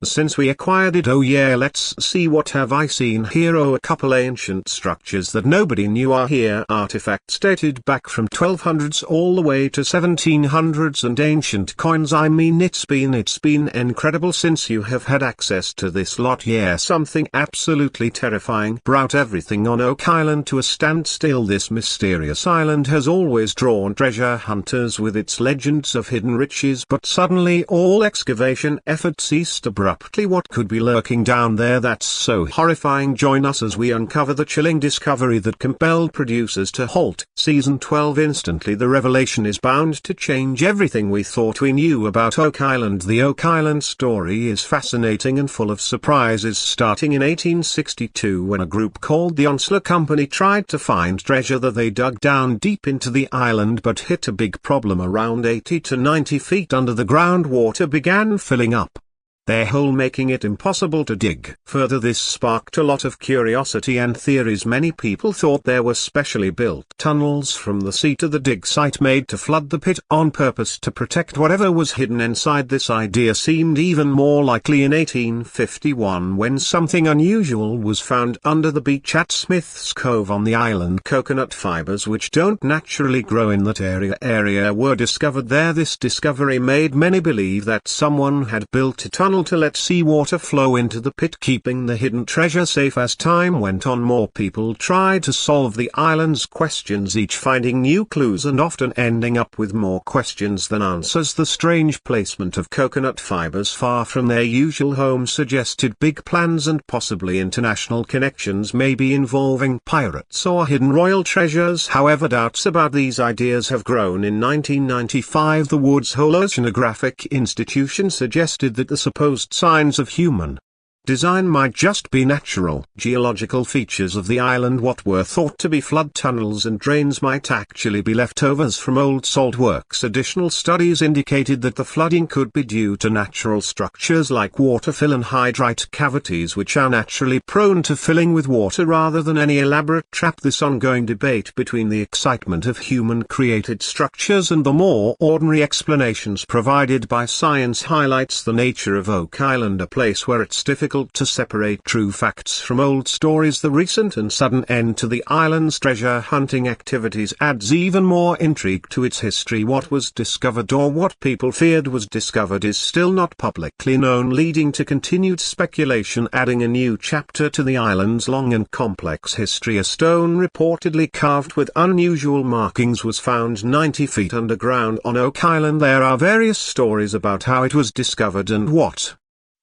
Since we acquired it, oh yeah, let's see what have I seen here. Oh, a couple ancient structures that nobody knew are here. Artifacts dated back from 1200s all the way to 1700s, and ancient coins. I mean, it's been incredible since you have had access to this lot. Yeah, something absolutely terrifying brought everything on Oak Island to a standstill. This mysterious island has always drawn treasure hunters with its legends of hidden riches, but suddenly all excavation effort ceased abruptly. What could be lurking down there that's so horrifying? Join us as we uncover the chilling discovery that compelled producers to halt Season 12 instantly. The revelation is bound to change everything we thought we knew about Oak Island. The Oak Island story is fascinating and full of surprises, starting in 1862 when a group called the Onslow Company tried to find treasure. That they dug down deep into the island but hit a big problem. Around 80 to 90 feet under the ground, water began filling up their hole, making it impossible to dig further. This sparked a lot of curiosity and theories. Many people thought there were specially built tunnels from the sea to the dig site made to flood the pit on purpose to protect whatever was hidden inside. This idea seemed even more likely in 1851 when something unusual was found under the beach at Smith's Cove on the island. Coconut fibers, which don't naturally grow in that area, were discovered there. This discovery made many believe that someone had built a tunnel to let seawater flow into the pit, keeping the hidden treasure safe. As time went on, more people tried to solve the island's questions, each finding new clues and often ending up with more questions than answers. The strange placement of coconut fibers far from their usual home suggested big plans and possibly international connections, maybe involving pirates or hidden royal treasures. However, doubts about these ideas have grown. In 1995, the Woods Hole Oceanographic Institution suggested that the supposed signs of human design might just be natural geological features of the island. What were thought to be flood tunnels and drains might actually be leftovers from old salt works. Additional studies indicated that the flooding could be due to natural structures like water fill and hydrite cavities, which are naturally prone to filling with water rather than any elaborate trap. This ongoing debate between the excitement of human-created structures and the more ordinary explanations provided by science highlights the nature of Oak Island, a place where it's difficult to separate true facts from old stories. The recent and sudden end to the island's treasure hunting activities adds even more intrigue to its history. What was discovered, or what people feared was discovered, is still not publicly known, leading to continued speculation, adding a new chapter to the island's long and complex history. A stone reportedly carved with unusual markings was found 90 feet underground on Oak Island. There are various stories about how it was discovered and what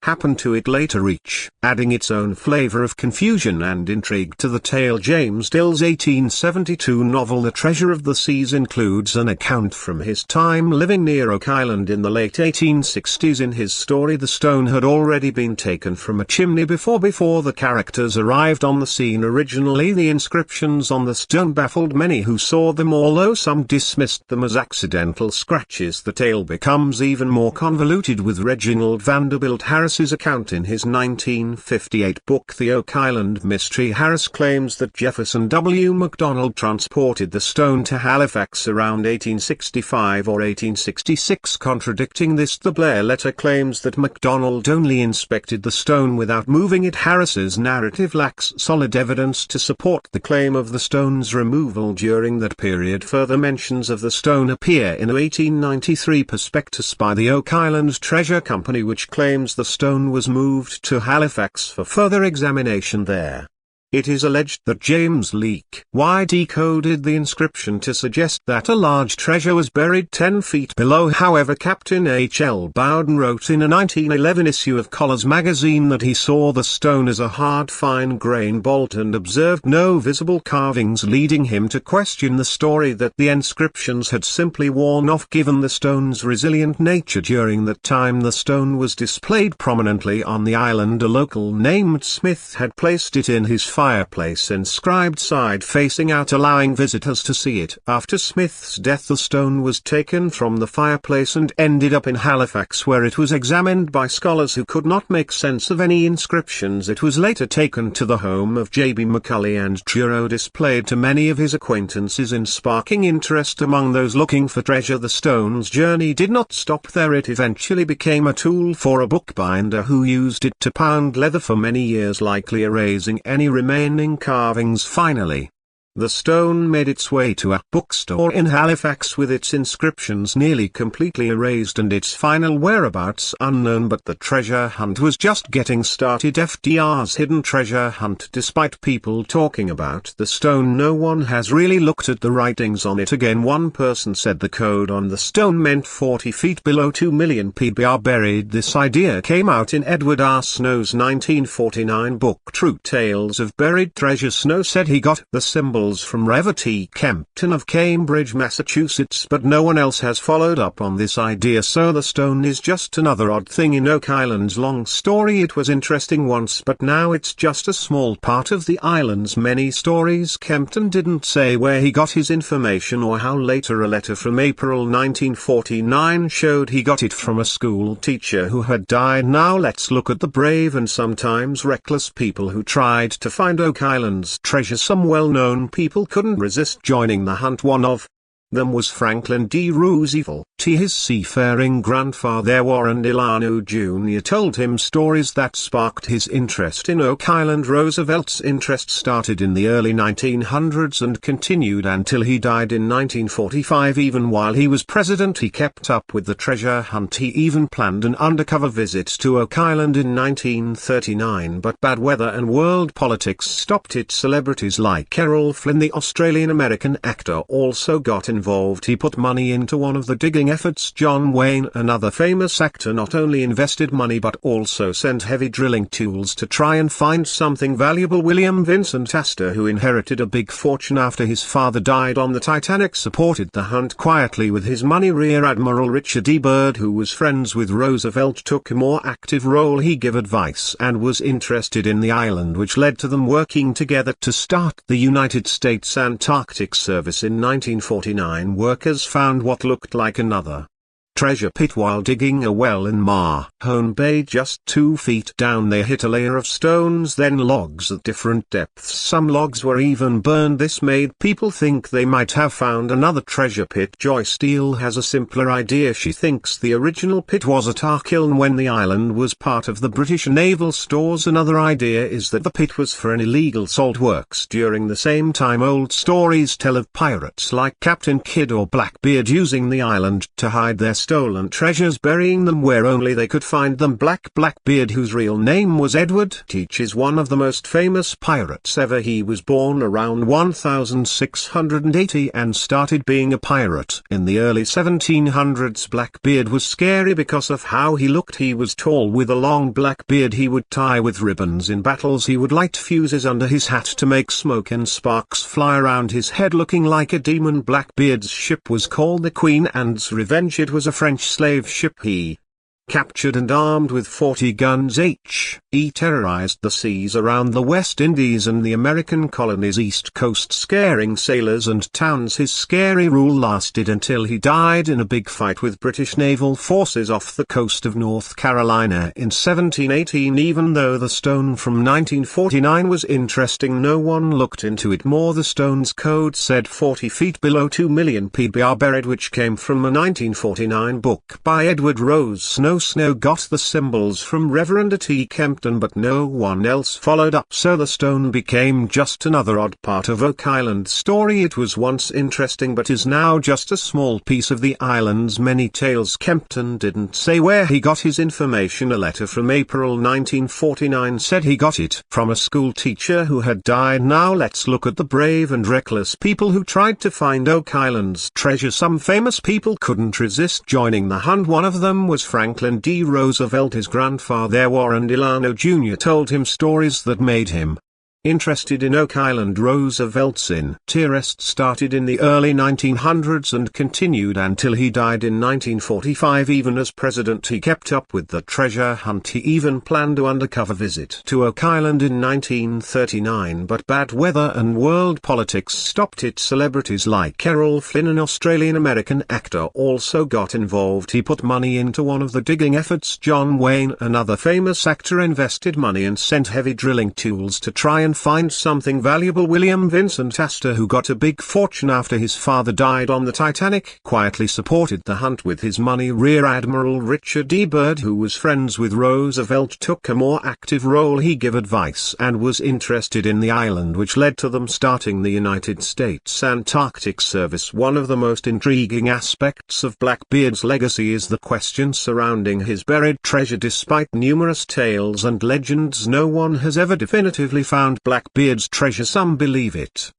happened to it later, each adding its own flavor of confusion and intrigue to the tale. James Dill's 1872 novel The Treasure of the Seas includes an account from his time living near Oak Island in the late 1860s. In his story, the stone had already been taken from a chimney before the characters arrived on the scene. Originally, the inscriptions on the stone baffled many who saw them, although some dismissed them as accidental scratches. The tale becomes even more convoluted with Reginald Vanderbilt Harris's account in his 1958 book The Oak Island Mystery. Harris claims that Jefferson W. McDonald transported the stone to Halifax around 1865 or 1866. Contradicting this, the Blair letter claims that McDonald only inspected the stone without moving it. Harris's narrative lacks solid evidence to support the claim of the stone's removal during that period. Further mentions of the stone appear in a 1893 prospectus by the Oak Island Treasure Company, which claims the stone was moved to Halifax for further examination there. It is alleged that James Leake decoded the inscription to suggest that a large treasure was buried 10 feet below. However, Captain H. L. Bowden wrote in a 1911 issue of Collars magazine that he saw the stone as a hard fine-grain bolt and observed no visible carvings, leading him to question the story that the inscriptions had simply worn off. Given the stone's resilient nature, during that time the stone was displayed prominently on the island. A local named Smith had placed it in his file fireplace inscribed side facing out, allowing visitors to see it. After Smith's death, the stone was taken from the fireplace and ended up in Halifax, where it was examined by scholars who could not make sense of any inscriptions. It was later taken to the home of J.B. Macaulay and Truro displayed to many of his acquaintances, in sparking interest among those looking for treasure. The stone's journey did not stop there. It eventually became a tool for a bookbinder who used it to pound leather for many years, likely erasing any remaining carvings. Finally, the stone made its way to a bookstore in Halifax with its inscriptions nearly completely erased and its final whereabouts unknown. But the treasure hunt was just getting started. FDR's hidden treasure hunt. Despite people talking about the stone, no one has really looked at the writings on it again. One person said the code on the stone meant 40 feet below 2 million PBR buried. This idea came out in Edward R. Snow's 1949 book True Tales of Buried Treasure. Snow said he got the symbol from Rev. T. Kempton of Cambridge, Massachusetts, but no one else has followed up on this idea, so the stone is just another odd thing in Oak Island's long story. It was interesting once, but now it's just a small part of the island's many stories. Kempton didn't say where he got his information or how. Later, a letter from April 1949 showed he got it from a school teacher who had died. Now let's look at the brave and sometimes reckless people who tried to find Oak Island's treasure. Some well-known people couldn't resist joining the hunt. One of them was Franklin D. Roosevelt. His seafaring grandfather Warren Delano Jr. told him stories that sparked his interest in Oak Island. Roosevelt's interest started in the early 1900s and continued until he died in 1945. Even while he was president, he kept up with the treasure hunt. He even planned an undercover visit to Oak Island in 1939, but bad weather and world politics stopped it. Celebrities like Errol Flynn, the Australian-American actor, also got involved. He put money into one of the digging efforts. John Wayne, another famous actor, not only invested money but also sent heavy drilling tools to try and find something valuable. William Vincent Astor, who inherited a big fortune after his father died on the Titanic, supported the hunt quietly with his money. Rear Admiral Richard E. Byrd, who was friends with Roosevelt, took a more active role. He gave advice and was interested in the island, which led to them working together to start the United States Antarctic Service. In 1949, workers found what looked like another treasure pit while digging a well in Mahone Bay. Just 2 feet down they hit a layer of stones, then logs at different depths. Some logs were even burned. This made people think they might have found another treasure pit. Joy Steele has a simpler idea. She thinks the original pit was at Archaeological when the island was part of the British naval stores. Another idea is that the pit was for an illegal salt works during the same time. Old stories tell of pirates like Captain Kidd or Blackbeard using the island to hide their stolen treasures, burying them where only they could find them. Blackbeard, whose real name was Edward Teach, is one of the most famous pirates ever. He was born around 1680 and started being a pirate in the early 1700s. Blackbeard was scary because of how he looked. He was tall with a long black beard he would tie with ribbons. In battles he would light fuses under his hat to make smoke and sparks fly around his head, looking like a demon. Blackbeard's ship was called the Queen Anne's Revenge. It was a French slave ship he captured and armed with 40 guns each. He terrorized the seas around the West Indies and the American colonies' east coast, scaring sailors and towns. His scary rule lasted until he died in a big fight with British naval forces off the coast of North Carolina in 1718. Even though the stone from 1949 was interesting, no one looked into it more. The stone's code said 40 feet below 2 million PBR buried, which came from a 1949 book by Edward Rose. Snow got the symbols from Reverend T. Kempton, but no one else followed up, so the stone became just another odd part of Oak Island's story. It was once interesting but is now just a small piece of the island's many tales. Kempton didn't say where he got his information. A letter from April 1949 said he got it from a school teacher who had died. Now let's look at the brave and reckless people who tried to find Oak Island's treasure. Some famous people couldn't resist joining the hunt. One of them was Franklin D. Roosevelt. His grandfather Warren Delano Jr. told him stories that made him Interested in Oak Island, Roosevelt's interest started in the early 1900s and continued until he died in 1945. Even as president, he kept up with the treasure hunt. He even planned an undercover visit to Oak Island in 1939, but bad weather and world politics stopped it. Celebrities like Errol Flynn, an Australian-American actor, also got involved. He put money into one of the digging efforts. John Wayne, another famous actor, invested money and sent heavy drilling tools to try and find something valuable. William Vincent Astor, who got a big fortune after his father died on the Titanic, quietly supported the hunt with his money. Rear Admiral Richard E. Byrd, who was friends with Roosevelt, took a more active role. He gave advice and was interested in the island, which led to them starting the United States Antarctic Service. One of the most intriguing aspects of Blackbeard's legacy is the question surrounding his buried treasure. Despite numerous tales and legends, no one has ever definitively found Blackbeard's treasure. Some believe it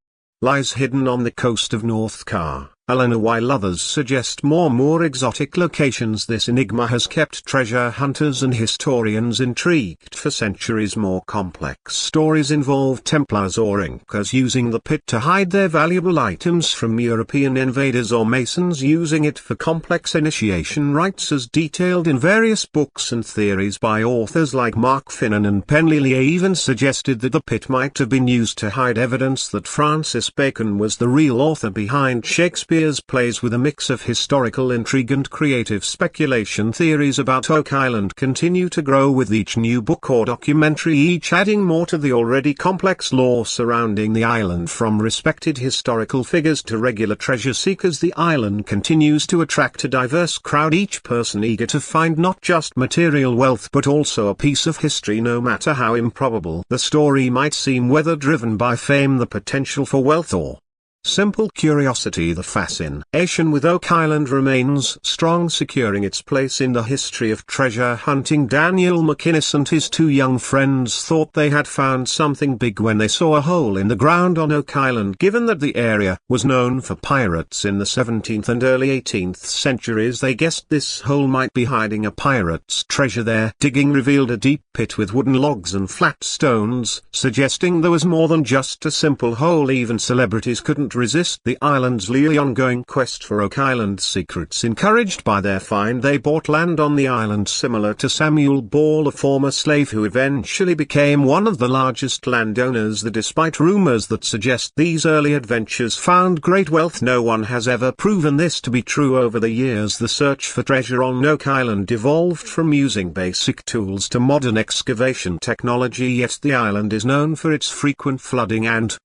lies hidden on the coast of North Carolina, while others suggest more exotic locations. This enigma has kept treasure hunters and historians intrigued for centuries. More complex stories involve Templars or Incas using the pit to hide their valuable items from European invaders, or Masons using it for complex initiation rites, as detailed in various books and theories by authors like Mark Finnan and Penleigh. Even suggested that the pit might have been used to hide evidence that Francis Bacon was the real author behind Shakespeare's plays. With a mix of historical intrigue and creative speculation, theories about Oak Island continue to grow with each new book or documentary, each adding more to the already complex lore surrounding the island. From respected historical figures to regular treasure seekers, the island continues to attract a diverse crowd, each person eager to find not just material wealth but also a piece of history. No matter how improbable the story might seem, whether driven by fame, the potential for wealth, or simple curiosity, the fascination with Oak Island remains strong, securing its place in the history of treasure hunting. Daniel McInnes and his two young friends thought they had found something big when they saw a hole in the ground on Oak Island. Given that the area was known for pirates in the 17th and early 18th centuries, they guessed this hole might be hiding a pirate's treasure there. Digging revealed a deep pit with wooden logs and flat stones, suggesting there was more than just a simple hole. Even celebrities couldn't resist the island's ongoing quest for Oak Island secrets. Encouraged by their find, they bought land on the island, similar to Samuel Ball, a former slave who eventually became one of the largest landowners. Despite rumors that suggest these early adventures found great wealth, no one has ever proven this to be true. Over the years, the search for treasure on Oak Island evolved from using basic tools to modern excavation technology, yet the island is known for its frequent flooding and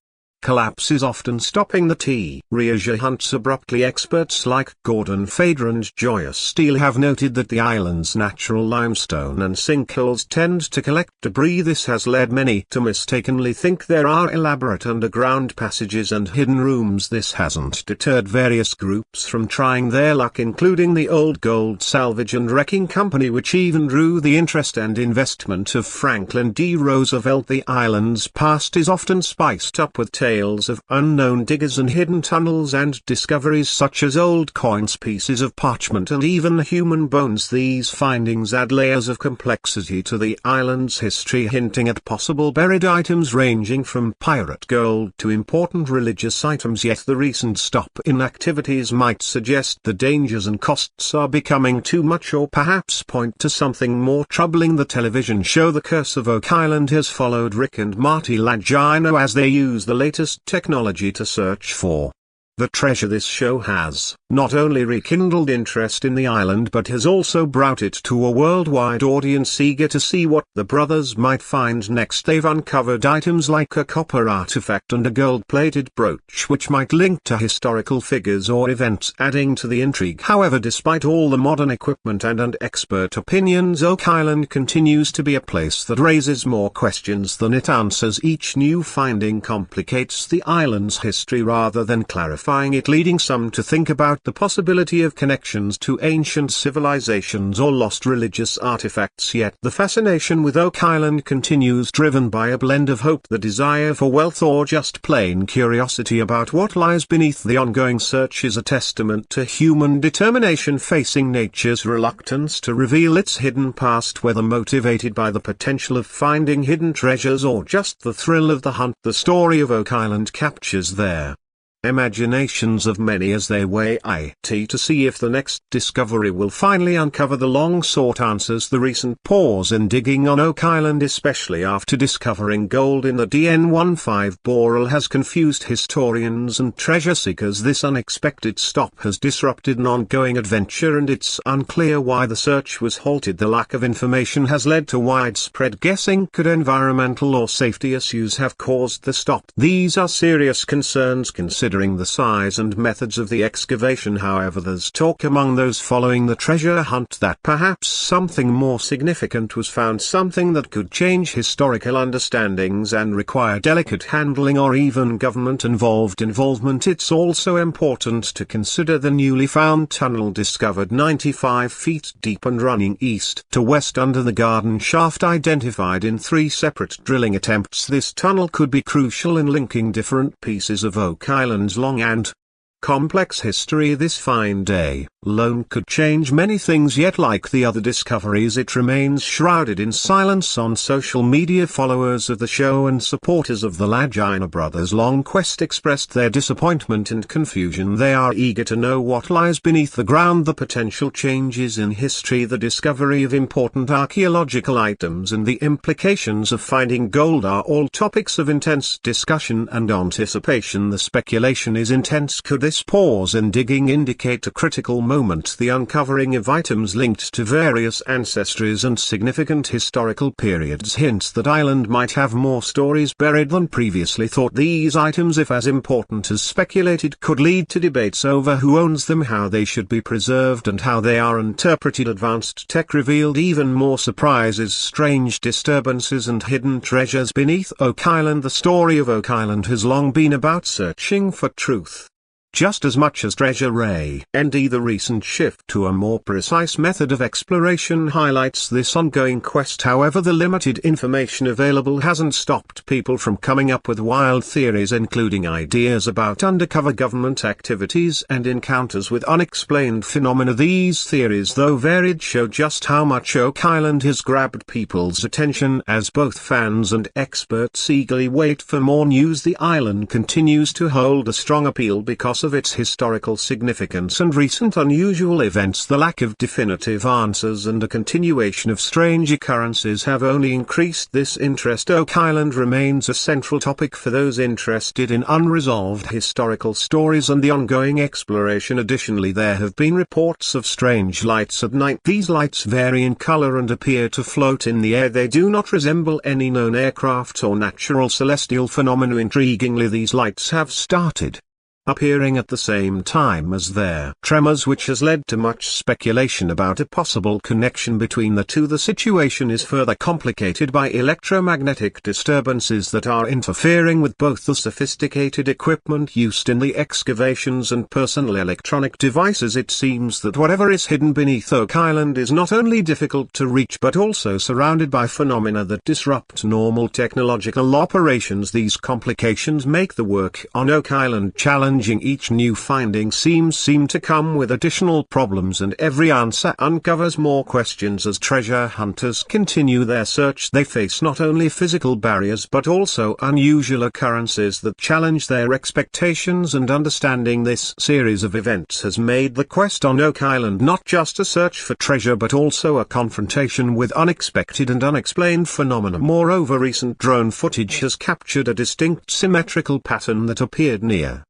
collapses, often stopping the treasure hunts abruptly. Experts like Gordon Fader and Joyous Steele have noted that the island's natural limestone and sinkholes tend to collect debris. This has led many to mistakenly think there are elaborate underground passages and hidden rooms. This hasn't deterred various groups from trying their luck, including the Old Gold Salvage and Wrecking Company, which even drew the interest and investment of Franklin D. Roosevelt. The island's past is often spiced up with tales of unknown diggers and hidden tunnels, and discoveries such as old coins, pieces of parchment, and even human bones. These findings add layers of complexity to the island's history, hinting at possible buried items ranging from pirate gold to important religious items. Yet the recent stop in activities might suggest the dangers and costs are becoming too much, or perhaps point to something more troubling. The television show The Curse of Oak Island has followed Rick and Marty Lagina as they use the latest technology to search for the treasure. This show has not only rekindled interest in the island but has also brought it to a worldwide audience eager to see what the brothers might find next. They've uncovered items like a copper artifact and a gold-plated brooch which might link to historical figures or events, adding to the intrigue. However, despite all the modern equipment and expert opinions, Oak Island continues to be a place that raises more questions than it answers. Each new finding complicates the island's history rather than clarifying horrifying, it leading some to think about the possibility of connections to ancient civilizations or lost religious artifacts. Yet the fascination with Oak Island continues, driven by a blend of hope, the desire for wealth, or just plain curiosity about what lies beneath. The ongoing search is a testament to human determination facing nature's reluctance to reveal its hidden past, whether motivated by the potential of finding hidden treasures or just the thrill of the hunt. The story of Oak Island captures their imaginations of many as they wait to see if the next discovery will finally uncover the long-sought answers. The recent pause in digging on Oak Island, especially after discovering gold in the DN15 boreal, has confused historians and treasure seekers. This unexpected stop has disrupted an ongoing adventure, and it's unclear why the search was halted. The lack of information has led to widespread guessing. Could environmental or safety issues have caused the stop? These are serious concerns considering the size and methods of the excavation. However, there's talk among those following the treasure hunt that perhaps something more significant was found, something that could change historical understandings and require delicate handling or even government involvement. It's also important to consider the newly found tunnel, discovered 95 feet deep and running east to west under the garden shaft, identified in 3 separate drilling attempts. This tunnel could be crucial in linking different pieces of Oak Island's long and complex history. This fine day alone could change many things, yet like the other discoveries, it remains shrouded in silence. On social media, followers of the show and supporters of the Lagina brothers' long quest expressed their disappointment and confusion. They are eager to know what lies beneath the ground, the potential changes in history, the discovery of important archaeological items, and the implications of finding gold are all topics of intense discussion and anticipation. The speculation is intense. Could this pause in digging indicate a critical moment, the uncovering of items linked to various ancestries and significant historical periods? Hints that island might have more stories buried than previously thought. These items, if as important as speculated, could lead to debates over who owns them, how they should be preserved, and how they are interpreted. Advanced tech revealed even more surprises, strange disturbances, and hidden treasures beneath Oak Island. The story of Oak Island has long been about searching for truth, just as much as treasure. The recent shift to a more precise method of exploration highlights this ongoing quest. However, the limited information available hasn't stopped people from coming up with wild theories, including ideas about undercover government activities and encounters with unexplained phenomena. These theories, though varied, show just how much Oak Island has grabbed people's attention as both fans and experts eagerly wait for more news. The island continues to hold a strong appeal because of its historical significance and recent unusual events. The lack of definitive answers and a continuation of strange occurrences have only increased this interest. Oak Island remains a central topic for those interested in unresolved historical stories and the ongoing exploration. Additionally, there have been reports of strange lights at night. These lights vary in color and appear to float in the air. They do not resemble any known aircraft or natural celestial phenomena. Intriguingly, these lights have started appearing at the same time as their tremors, which has led to much speculation about a possible connection between the two. The situation is further complicated by electromagnetic disturbances that are interfering with both the sophisticated equipment used in the excavations and personal electronic devices. It seems that whatever is hidden beneath Oak Island is not only difficult to reach but also surrounded by phenomena that disrupt normal technological operations. These complications make the work on Oak Island challenging. Each new finding seem to come with additional problems, and every answer uncovers more questions. As treasure hunters continue their search, they face not only physical barriers but also unusual occurrences that challenge their expectations and understanding. This series of events has made the quest on Oak Island not just a search for treasure but also a confrontation with unexpected and unexplained phenomena. Moreover, recent drone footage has captured a distinct symmetrical pattern that appeared near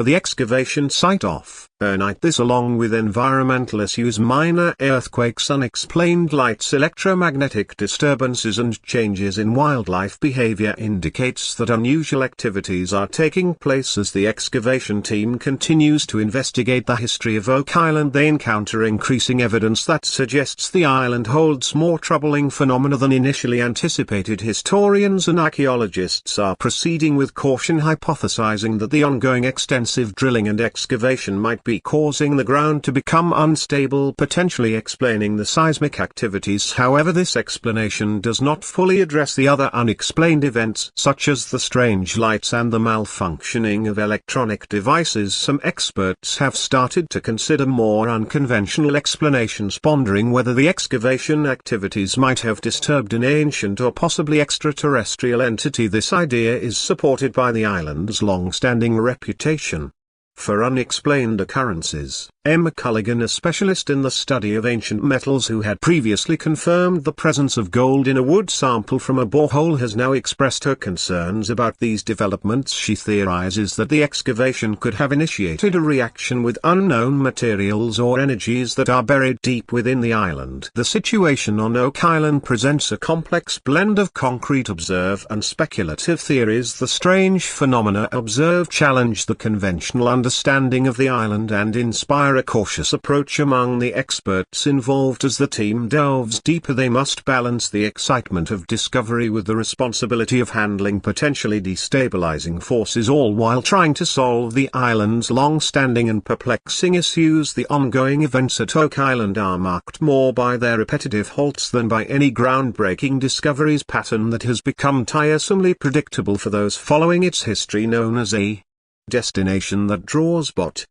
the excavation site off Night. This, along with environmental issues, minor earthquakes, unexplained lights, electromagnetic disturbances and changes in wildlife behavior, indicates that unusual activities are taking place. As the excavation team continues to investigate the history of Oak Island, they encounter increasing evidence that suggests the island holds more troubling phenomena than initially anticipated. Historians and archaeologists are proceeding with caution, hypothesizing that the ongoing extensive drilling and excavation might be causing the ground to become unstable, potentially explaining the seismic activities. However, this explanation does not fully address the other unexplained events, such as the strange lights and the malfunctioning of electronic devices. Some experts have started to consider more unconventional explanations, pondering whether the excavation activities might have disturbed an ancient or possibly extraterrestrial entity. This idea is supported by the island's long-standing reputation for unexplained occurrences. Emma Culligan, a specialist in the study of ancient metals who had previously confirmed the presence of gold in a wood sample from a borehole, has now expressed her concerns about these developments. She theorizes that the excavation could have initiated a reaction with unknown materials or energies that are buried deep within the island. The situation on Oak Island presents a complex blend of concrete observed and speculative theories. The strange phenomena observed challenge the conventional understanding of the island and inspire a cautious approach among the experts involved. As the team delves deeper, they must balance the excitement of discovery with the responsibility of handling potentially destabilizing forces, all while trying to solve the island's long-standing and perplexing issues. The ongoing events at Oak Island are marked more by their repetitive halts than by any groundbreaking discoveries, pattern that has become tiresomely predictable for those following its history, known as a destination that draws both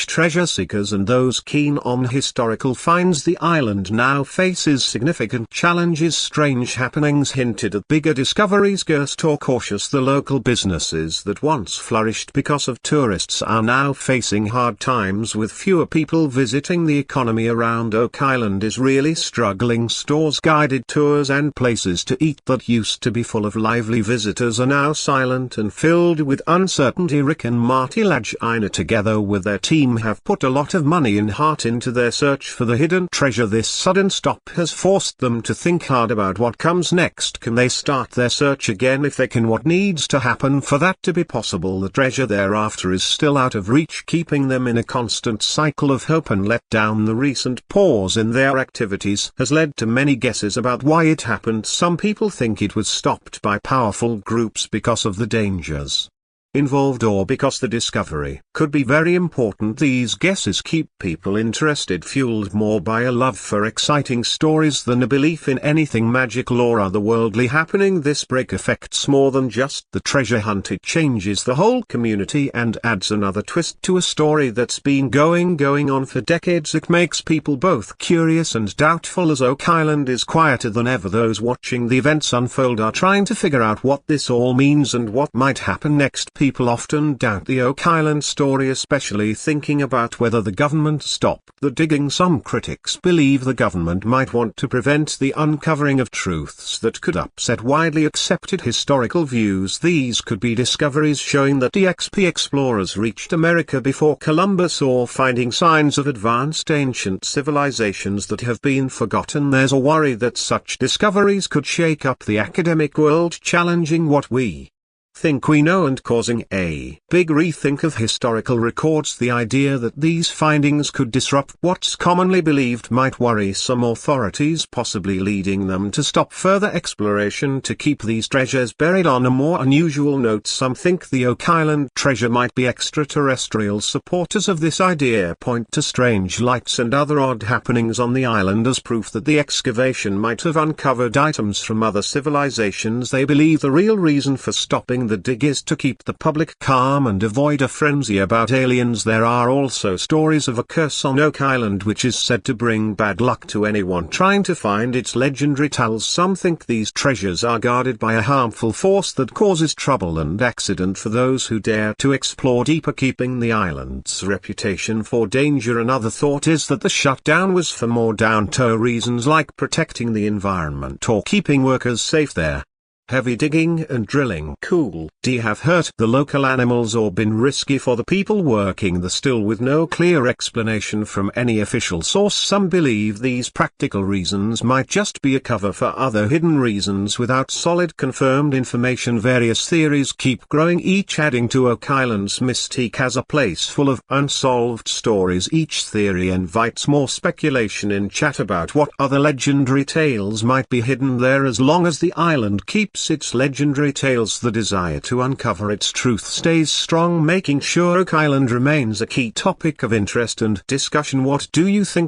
treasure seekers and those keen on historical finds. The island now faces significant challenges. Strange happenings hinted at bigger discoveries. Cursed or cautious, the local businesses that once flourished because of tourists are now facing hard times, with fewer people visiting. The economy around Oak Island is really struggling. Stores, guided tours and places to eat that used to be full of lively visitors are now silent and filled with uncertainty. Rick and Marty, lagina, together with their team, have put a lot of money and heart into their search for the hidden treasure. This sudden stop has forced them to think hard about what comes next. Can they start their search again? If they can, what needs to happen for that to be possible? The treasure thereafter is still out of reach, keeping them in a constant cycle of hope and letdown. The recent pause in their activities has led to many guesses about why it happened. Some people think it was stopped by powerful groups because of the dangers involved, or because the discovery could be very important. These guesses keep people interested, fueled more by a love for exciting stories than a belief in anything magical or otherworldly happening. This break affects more than just the treasure hunt. It changes the whole community and adds another twist to a story that's been going on for decades. It makes people both curious and doubtful. As Oak Island is quieter than ever, those watching the events unfold are trying to figure out what this all means and what might happen next. People often doubt the Oak Island story, especially thinking about whether the government stopped the digging. Some critics believe the government might want to prevent the uncovering of truths that could upset widely accepted historical views. These could be discoveries showing that DXP explorers reached America before Columbus, or finding signs of advanced ancient civilizations that have been forgotten. There's a worry that such discoveries could shake up the academic world, challenging what we think we know and causing a big rethink of historical records. The idea that these findings could disrupt what's commonly believed might worry some authorities, possibly leading them to stop further exploration to keep these treasures buried. On a more unusual note, some think the Oak Island treasure might be extraterrestrial. Supporters of this idea point to strange lights and other odd happenings on the island as proof that the excavation might have uncovered items from other civilizations. They believe the real reason for stopping the dig is to keep the public calm and avoid a frenzy about aliens. There are also stories of a curse on Oak Island which is said to bring bad luck to anyone trying to find its legendary tales. Some think these treasures are guarded by a harmful force that causes trouble and accident for those who dare to explore deeper, keeping the island's reputation for danger. Another thought is that the shutdown was for more down-to-earth reasons, like protecting the environment or keeping workers safe there. heavy digging and drilling cool D have hurt the local animals or been risky for the people working the still with no clear explanation from any official source. Some believe these practical reasons might just be a cover for other hidden reasons without solid confirmed information. Various theories keep growing, each adding to Oak Island's mystique as a place full of unsolved stories. Each theory invites more speculation in chat about what other legendary tales might be hidden there. As long as the island keeps its legendary tales, the desire to uncover its truth stays strong, making sure Oak Island remains a key topic of interest and discussion. What do you think?